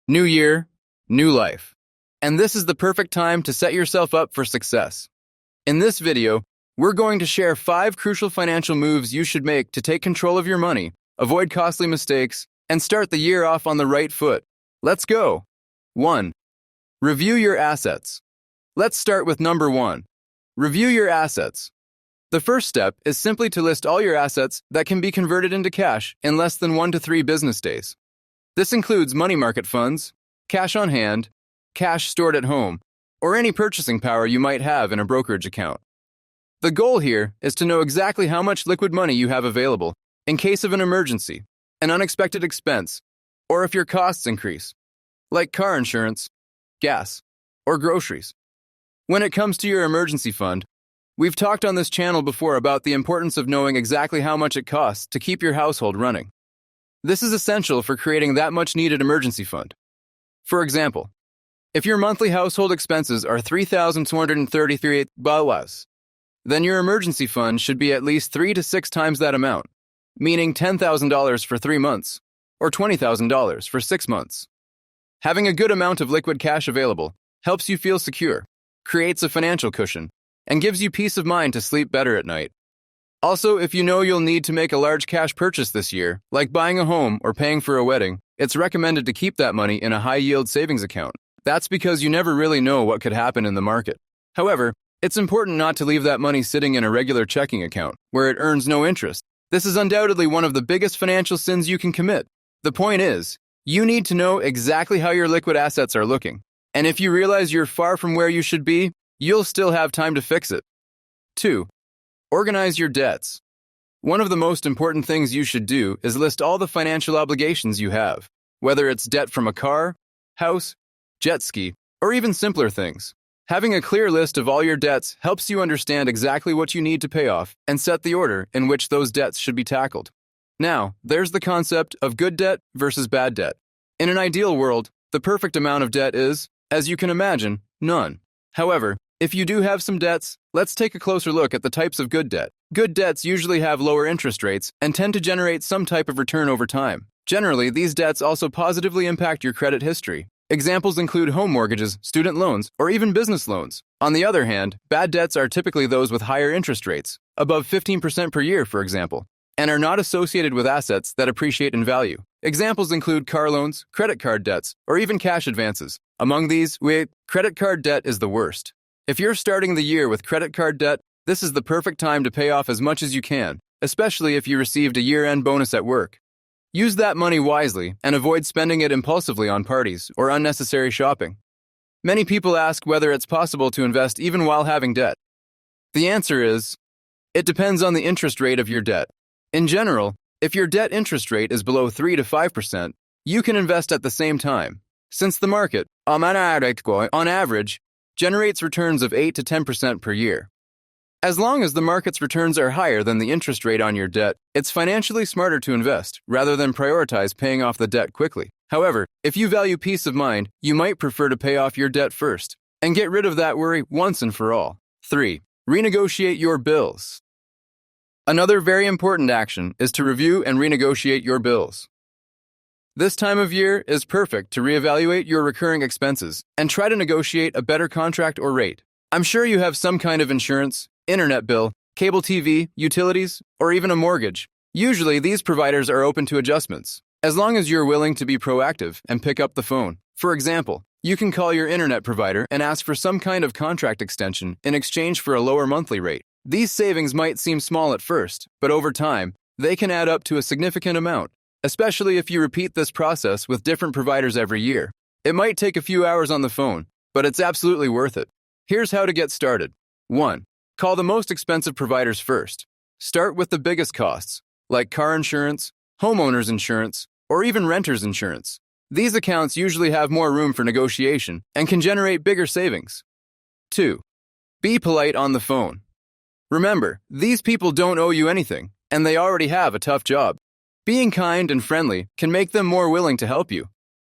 New year, new life. And this is the perfect time to set yourself up for success. In this video, we're going to share 5 crucial financial moves you should make to take control of your money, avoid costly mistakes, and start the year off on the right foot. Let's go! 1. Review your assets. Let's start with number 1. Review your assets. The first step is simply to list all your assets that can be converted into cash in less than 1 to 3 business days. This includes money market funds, cash on hand, cash stored at home, or any purchasing power you might have in a brokerage account. The goal here is to know exactly how much liquid money you have available in case of an emergency, an unexpected expense, or if your costs increase, like car insurance, gas, or groceries. When it comes to your emergency fund, we've talked on this channel before about the importance of knowing exactly how much it costs to keep your household running. This is essential for creating that much needed emergency fund. For example, if your monthly household expenses are $3,233, then your emergency fund should be at least 3 to 6 times that amount, meaning $10,000 for 3 months, or $20,000 for 6 months. Having a good amount of liquid cash available helps you feel secure, creates a financial cushion, and gives you peace of mind to sleep better at night. Also, if you know you'll need to make a large cash purchase this year, like buying a home or paying for a wedding, it's recommended to keep that money in a high-yield savings account. That's because you never really know what could happen in the market. However, it's important not to leave that money sitting in a regular checking account, where it earns no interest. This is undoubtedly one of the biggest financial sins you can commit. The point is, you need to know exactly how your liquid assets are looking. And if you realize you're far from where you should be, you'll still have time to fix it. 2. Organize your debts. One of the most important things you should do is list all the financial obligations you have, whether it's debt from a car, house, jet ski, or even simpler things. Having a clear list of all your debts helps you understand exactly what you need to pay off and set the order in which those debts should be tackled. Now, there's the concept of good debt versus bad debt. In an ideal world, the perfect amount of debt is, as you can imagine, none. However, if you do have some debts, let's take a closer look at the types of good debt. Good debts usually have lower interest rates and tend to generate some type of return over time. Generally, these debts also positively impact your credit history. Examples include home mortgages, student loans, or even business loans. On the other hand, bad debts are typically those with higher interest rates, above 15% per year, for example, and are not associated with assets that appreciate in value. Examples include car loans, credit card debts, or even cash advances. Among these, credit card debt is the worst. If you're starting the year with credit card debt, this is the perfect time to pay off as much as you can, especially if you received a year-end bonus at work. Use that money wisely and avoid spending it impulsively on parties or unnecessary shopping. Many people ask whether it's possible to invest even while having debt. The answer is, it depends on the interest rate of your debt. In general, if your debt interest rate is below 3 to 5%, you can invest at the same time, since the market, on average, generates returns of 8 to 10% per year. As long as the market's returns are higher than the interest rate on your debt, it's financially smarter to invest rather than prioritize paying off the debt quickly. However, if you value peace of mind, you might prefer to pay off your debt first and get rid of that worry once and for all. 3. Renegotiate your bills. Another very important action is to review and renegotiate your bills. This time of year is perfect to reevaluate your recurring expenses and try to negotiate a better contract or rate. I'm sure you have some kind of insurance, internet bill, cable TV, utilities, or even a mortgage. Usually, these providers are open to adjustments, as long as you're willing to be proactive and pick up the phone. For example, you can call your internet provider and ask for some kind of contract extension in exchange for a lower monthly rate. These savings might seem small at first, but over time, they can add up to a significant amount, especially if you repeat this process with different providers every year. It might take a few hours on the phone, but it's absolutely worth it. Here's how to get started. 1. Call the most expensive providers first. Start with the biggest costs, like car insurance, homeowner's insurance, or even renter's insurance. These accounts usually have more room for negotiation and can generate bigger savings. 2. Be polite on the phone. Remember, these people don't owe you anything, and they already have a tough job. Being kind and friendly can make them more willing to help you,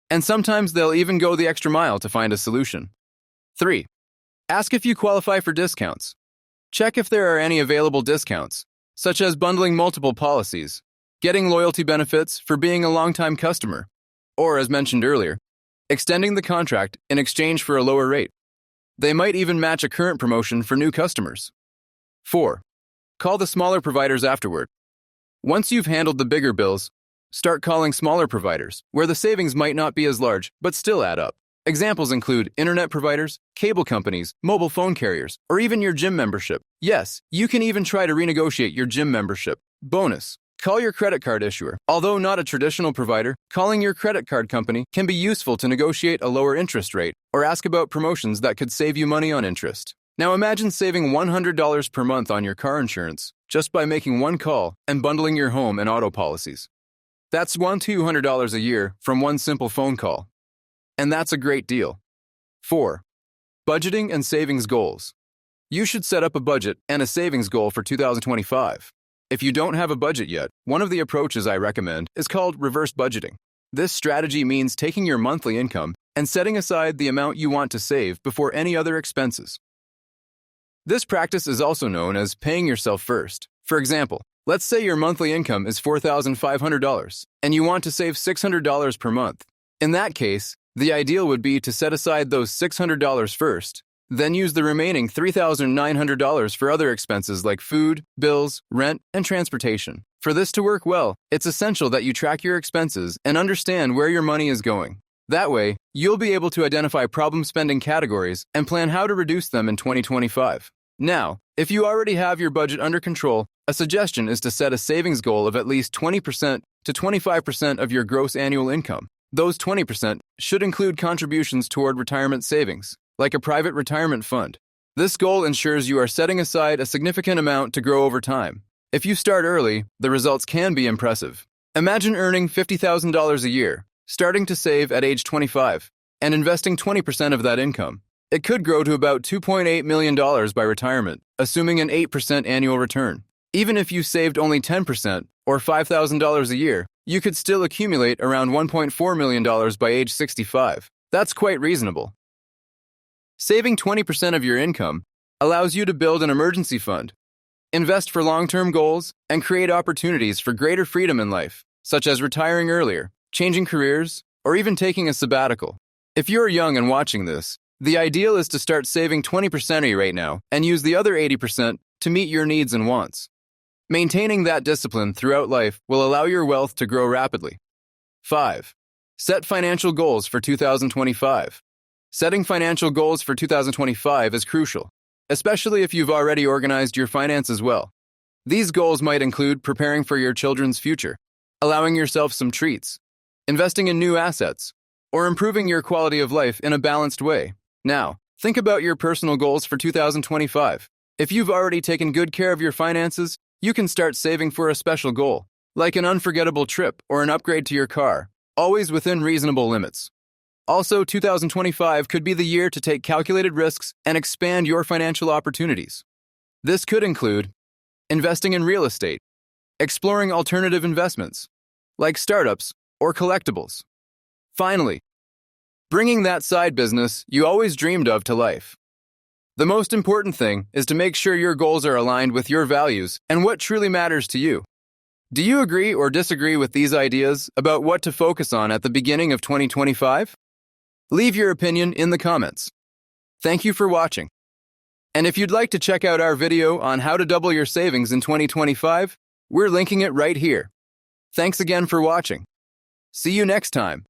and sometimes they'll even go the extra mile to find a solution. 3. Ask if you qualify for discounts. Check if there are any available discounts, such as bundling multiple policies, getting loyalty benefits for being a longtime customer, or, as mentioned earlier, extending the contract in exchange for a lower rate. They might even match a current promotion for new customers. 4. Call the smaller providers afterward. Once you've handled the bigger bills, start calling smaller providers, where the savings might not be as large, but still add up. Examples include internet providers, cable companies, mobile phone carriers, or even your gym membership. Yes, you can even try to renegotiate your gym membership. Bonus: call your credit card issuer. Although not a traditional provider, calling your credit card company can be useful to negotiate a lower interest rate or ask about promotions that could save you money on interest. Now imagine saving $100 per month on your car insurance just by making one call and bundling your home and auto policies. That's $200 a year from one simple phone call. And that's a great deal. 4. Budgeting and savings goals. You should set up a budget and a savings goal for 2025. If you don't have a budget yet, one of the approaches I recommend is called reverse budgeting. This strategy means taking your monthly income and setting aside the amount you want to save before any other expenses. This practice is also known as paying yourself first. For example, let's say your monthly income is $4,500 and you want to save $600 per month. In that case, the ideal would be to set aside those $600 first, then use the remaining $3,900 for other expenses like food, bills, rent, and transportation. For this to work well, it's essential that you track your expenses and understand where your money is going. That way, you'll be able to identify problem spending categories and plan how to reduce them in 2025. Now, if you already have your budget under control, a suggestion is to set a savings goal of at least 20% to 25% of your gross annual income. Those 20% should include contributions toward retirement savings, like a private retirement fund. This goal ensures you are setting aside a significant amount to grow over time. If you start early, the results can be impressive. Imagine earning $50,000 a year, starting to save at age 25, and investing 20% of that income. It could grow to about $2.8 million by retirement, assuming an 8% annual return. Even if you saved only 10%, or $5,000 a year, you could still accumulate around $1.4 million by age 65. That's quite reasonable. Saving 20% of your income allows you to build an emergency fund, invest for long-term goals, and create opportunities for greater freedom in life, such as retiring earlier, changing careers, or even taking a sabbatical. If you're young and watching this, the ideal is to start saving 20% right now and use the other 80% to meet your needs and wants. Maintaining that discipline throughout life will allow your wealth to grow rapidly. 5. Set financial goals for 2025. Setting financial goals for 2025 is crucial, especially if you've already organized your finances well. These goals might include preparing for your children's future, allowing yourself some treats, investing in new assets, or improving your quality of life in a balanced way. Now, think about your personal goals for 2025. If you've already taken good care of your finances, you can start saving for a special goal, like an unforgettable trip or an upgrade to your car, always within reasonable limits. Also, 2025 could be the year to take calculated risks and expand your financial opportunities. This could include investing in real estate, exploring alternative investments, like startups or collectibles. Finally, bringing that side business you always dreamed of to life. The most important thing is to make sure your goals are aligned with your values and what truly matters to you. Do you agree or disagree with these ideas about what to focus on at the beginning of 2025? Leave your opinion in the comments. Thank you for watching. And if you'd like to check out our video on how to double your savings in 2025, we're linking it right here. Thanks again for watching. See you next time.